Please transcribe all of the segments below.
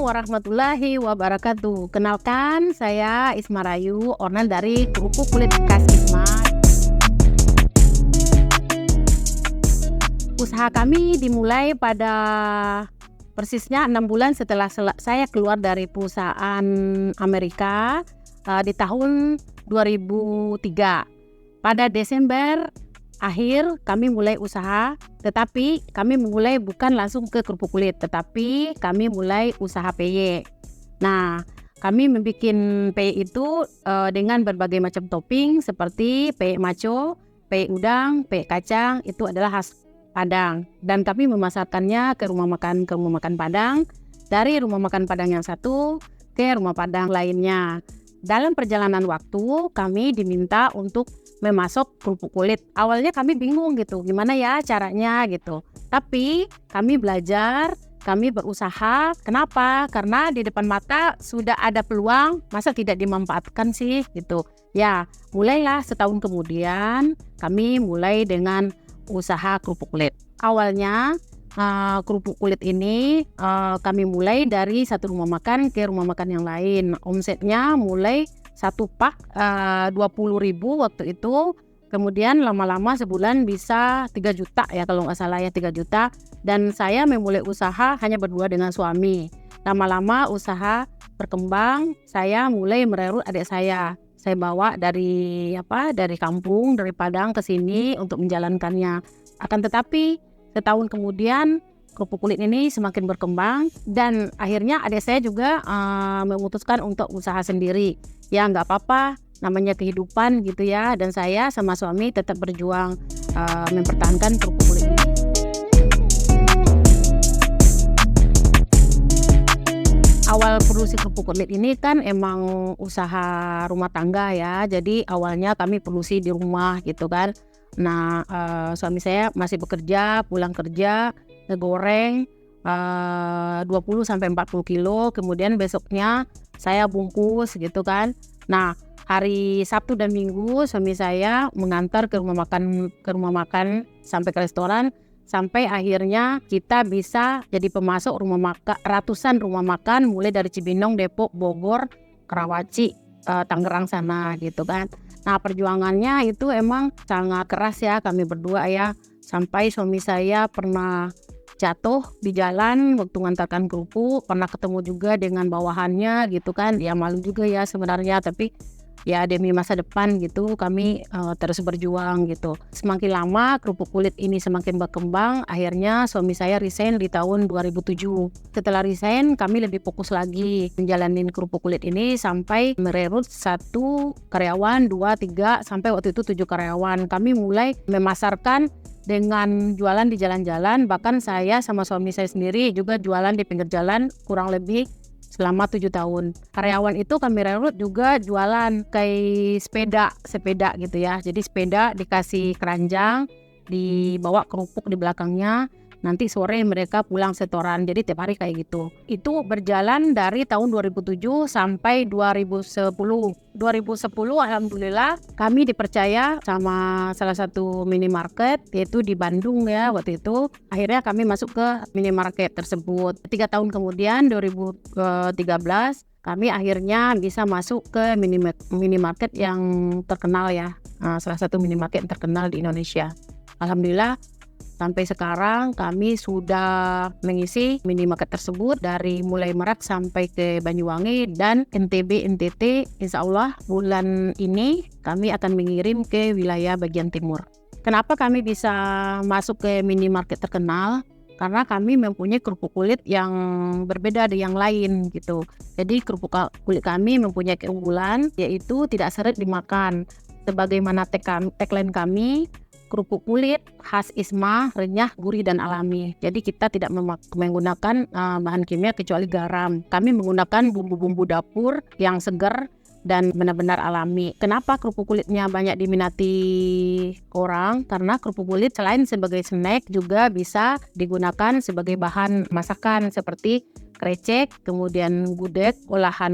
warahmatullahi wabarakatuh. Kenalkan, saya Isma Rayu, owner dari Kerupuk Kulit Khas Isma. Usaha kami dimulai pada persisnya 6 bulan setelah saya keluar dari perusahaan Amerika di tahun 2003. Pada Desember akhir kami mulai usaha, tetapi kami mulai bukan langsung ke kerupuk kulit, tetapi kami mulai usaha PY. Nah, kami membuat PY itu dengan berbagai macam topping seperti PY maco, PY udang, PY kacang, itu adalah khas Padang. Dan kami memasarkannya ke rumah makan Padang, dari rumah makan Padang yang satu ke rumah Padang lainnya. Dalam perjalanan waktu kami diminta untuk memasok kerupuk kulit. Awalnya kami bingung gitu, gimana ya caranya gitu. Tapi kami belajar, kami berusaha. Kenapa? Karena di depan mata sudah ada peluang, masa tidak dimanfaatkan sih gitu. Ya, mulailah setahun kemudian kami mulai dengan usaha kerupuk kulit. Awalnya kerupuk kulit ini kami mulai dari satu rumah makan ke rumah makan yang lain. Omsetnya mulai satu pak 20.000 waktu itu. Kemudian lama-lama sebulan bisa 3 juta ya kalau nggak salah ya, 3 juta. Dan saya memulai usaha hanya berdua dengan suami. Lama-lama usaha berkembang, saya mulai merekrut adik saya. Saya bawa dari kampung, dari Padang ke sini untuk menjalankannya. Akan tetapi setahun kemudian kerupuk kulit ini semakin berkembang dan akhirnya adik saya juga memutuskan untuk usaha sendiri. Ya nggak apa-apa, namanya kehidupan gitu ya. Dan saya sama suami tetap berjuang mempertahankan kerupuk kulit ini. Awal produksi kerupuk kulit ini kan emang usaha rumah tangga ya. Jadi awalnya kami produksi di rumah gitu kan. Nah, suami saya masih bekerja, pulang kerja, ngegoreng 20-40 kilo, kemudian besoknya saya bungkus gitu kan. Nah, hari Sabtu dan Minggu suami saya mengantar ke rumah makan sampai ke restoran, sampai akhirnya kita bisa jadi pemasok ratusan rumah makan mulai dari Cibinong, Depok, Bogor, Karawaci, Tangerang sana gitu kan. Nah, perjuangannya itu emang sangat keras ya kami berdua ya. Sampai suami saya pernah jatuh di jalan waktu ngantarkan kerupuk, pernah ketemu juga dengan bawahannya gitu kan. Ya malu juga ya sebenarnya, tapi ya demi masa depan gitu kami terus berjuang gitu. Semakin lama kerupuk kulit ini semakin berkembang, akhirnya suami saya resign di tahun 2007. Setelah resign kami lebih fokus lagi menjalanin kerupuk kulit ini sampai merekrut 1 karyawan, 2, 3 sampai waktu itu 7 karyawan. Kami mulai memasarkan dengan jualan di jalan-jalan, bahkan saya sama suami saya sendiri juga jualan di pinggir jalan kurang lebih selama 7 tahun. Karyawan itu kami rekrut juga jualan kayak sepeda gitu ya. Jadi sepeda dikasih keranjang, dibawa kerupuk di belakangnya. Nanti sore mereka pulang setoran. Jadi tiap hari kayak gitu. Itu berjalan dari tahun 2007 sampai 2010. 2010 alhamdulillah kami dipercaya sama salah satu minimarket yaitu di Bandung ya waktu itu. Akhirnya kami masuk ke minimarket tersebut. 3 tahun kemudian 2013 kami akhirnya bisa masuk ke minimarket yang terkenal ya. Salah satu minimarket yang terkenal di Indonesia. Alhamdulillah sampai sekarang kami sudah mengisi minimarket tersebut dari mulai Merak sampai ke Banyuwangi dan NTB, NTT. Insya Allah bulan ini kami akan mengirim ke wilayah bagian timur. Kenapa kami bisa masuk ke minimarket terkenal? Karena kami mempunyai kerupuk kulit yang berbeda dari yang lain gitu. Jadi kerupuk kulit kami mempunyai keunggulan yaitu tidak seret dimakan. Sebagaimana tagline kami, kerupuk kulit khas Isma, renyah, gurih, dan alami. Jadi kita tidak menggunakan bahan kimia kecuali garam. Kami menggunakan bumbu-bumbu dapur yang segar dan benar-benar alami. Kenapa kerupuk kulitnya banyak diminati orang? Karena kerupuk kulit selain sebagai snack juga bisa digunakan sebagai bahan masakan seperti krecek, kemudian gudeg, olahan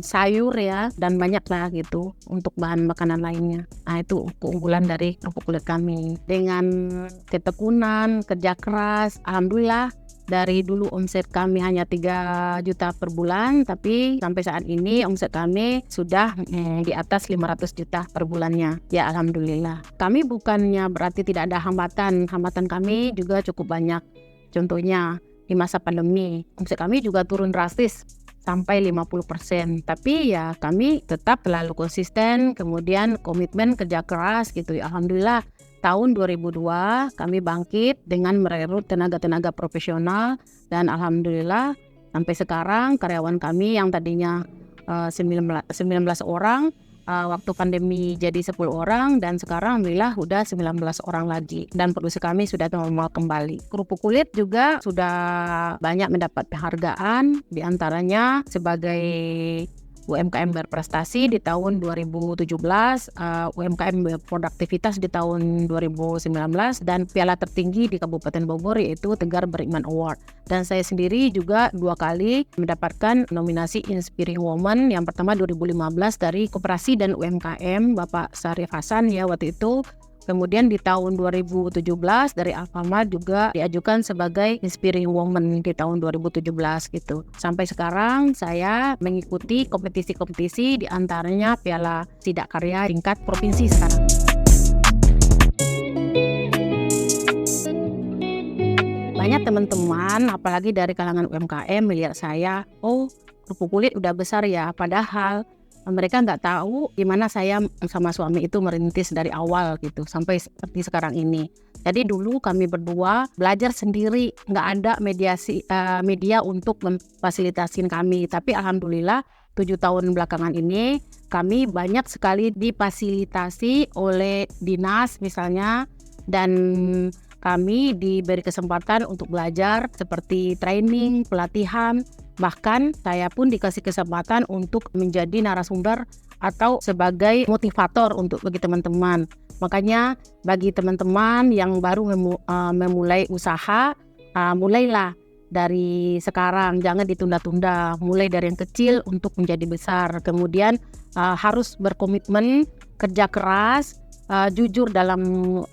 sayur ya, dan banyak lah gitu untuk bahan makanan lainnya. Nah, itu keunggulan dari kerupuk kulit kami. Dengan ketekunan, kerja keras, alhamdulillah Dari dulu omset kami hanya 3 juta per bulan, tapi sampai saat ini omset kami sudah di atas 500 juta per bulannya. Ya alhamdulillah. Kami bukannya berarti tidak ada hambatan. Hambatan kami juga cukup banyak. Contohnya di masa pandemi, omset kami juga turun drastis sampai 50%. Tapi ya kami tetap selalu konsisten, kemudian komitmen kerja keras gitu ya. Alhamdulillah tahun 2002 kami bangkit dengan merekrut tenaga-tenaga profesional dan alhamdulillah sampai sekarang karyawan kami yang tadinya 19 orang waktu pandemi jadi 10 orang dan sekarang alhamdulillah udah 19 orang lagi dan produksi kami sudah normal kembali. Kerupuk kulit juga sudah banyak mendapat penghargaan, diantaranya sebagai UMKM berprestasi di tahun 2017, UMKM berproduktivitas di tahun 2019, dan piala tertinggi di Kabupaten Bogor yaitu Tegar Beriman Award. Dan saya sendiri juga 2 kali mendapatkan nominasi Inspiring Woman, yang pertama 2015 dari Koperasi dan UMKM Bapak Syarif Hasan ya waktu itu. Kemudian di tahun 2017 dari Alfamart juga diajukan sebagai Inspiring Woman di tahun 2017 gitu. Sampai sekarang saya mengikuti kompetisi-kompetisi di antaranya Piala Sidak Karya tingkat provinsi sekarang. Banyak teman-teman apalagi dari kalangan UMKM melihat saya, oh kerupuk kulit udah besar ya, padahal mereka nggak tahu gimana saya sama suami itu merintis dari awal gitu sampai seperti sekarang ini. Jadi dulu kami berdua belajar sendiri, nggak ada media untuk memfasilitasi kami. Tapi alhamdulillah 7 tahun belakangan ini kami banyak sekali difasilitasi oleh dinas misalnya, dan kami diberi kesempatan untuk belajar seperti training, pelatihan. Bahkan saya pun dikasih kesempatan untuk menjadi narasumber atau sebagai motivator untuk bagi teman-teman. Makanya bagi teman-teman yang baru memulai usaha, mulailah dari sekarang, jangan ditunda-tunda. Mulai dari yang kecil untuk menjadi besar. Kemudian harus berkomitmen, kerja keras, jujur dalam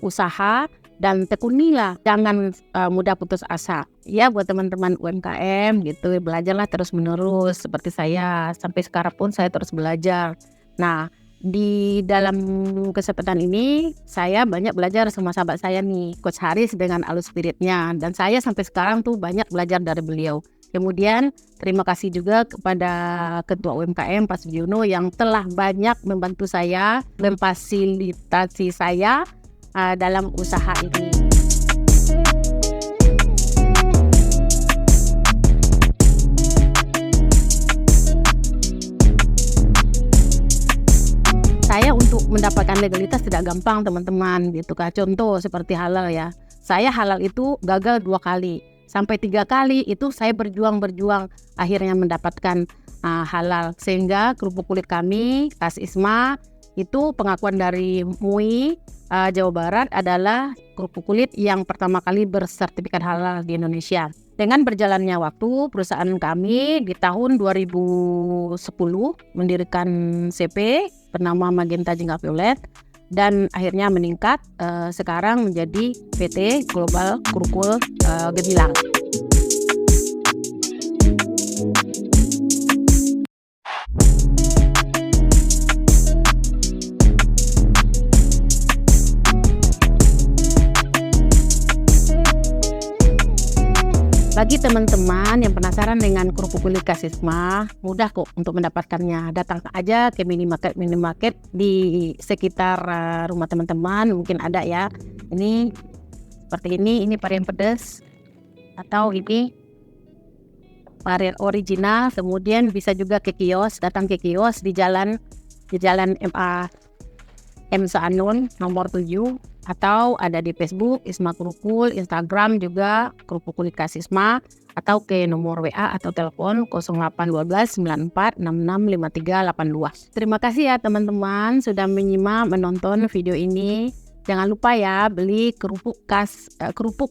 usaha, dan tekunilah, jangan mudah putus asa. Ya buat teman-teman UMKM gitu, belajarlah terus menerus seperti saya. Sampai sekarang pun saya terus belajar. Nah, di dalam kesempatan ini saya banyak belajar sama sahabat saya nih, Coach Haris dengan Alus Spiritnya, dan saya sampai sekarang tuh banyak belajar dari beliau. Kemudian terima kasih juga kepada Ketua UMKM Pak Sugiono yang telah banyak membantu saya, memfasilitasi saya dalam usaha ini. Saya untuk mendapatkan legalitas tidak gampang teman-teman gitu kan. Contoh seperti halal ya. Saya halal itu gagal 2 kali. Sampai 3 kali itu saya berjuang akhirnya mendapatkan halal. Sehingga kerupuk kulit kami, Tas Isma, itu pengakuan dari MUI Jawa Barat adalah kerupuk kulit yang pertama kali bersertifikat halal di Indonesia. Dengan berjalannya waktu, perusahaan kami di tahun 2010 mendirikan CP bernama Magenta Jingga Violet dan akhirnya meningkat sekarang menjadi PT Global Krukul Gemilang. Bagi teman-teman yang penasaran dengan kerupuk kulit Kak Isma, mudah kok untuk mendapatkannya. Datang aja ke minimarket di sekitar rumah teman-teman, mungkin ada ya. Ini seperti ini varian pedas atau ini varian original. Kemudian bisa juga ke kios, datang ke kios di jalan M Saanun nomor 7, atau ada di Facebook Isma Krukul, Instagram juga kerupuk kulit Kak Isma, atau ke nomor WA atau telepon 0812 94 66 5382. Terima kasih ya teman-teman sudah menonton video ini. Jangan lupa ya beli kerupuk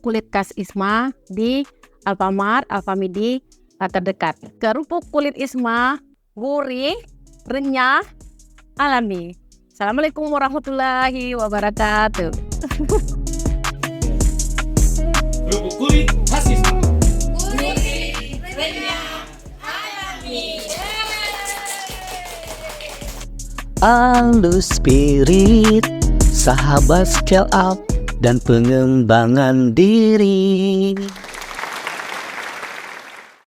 kulit Kak Isma di Alfamart, Alfamidi terdekat. Kerupuk kulit Isma gurih, renyah, alami. Assalamualaikum warahmatullahi wabarakatuh. Kerupuk kulit khas Isma. Alus Spirit, sahabat scale up dan pengembangan diri.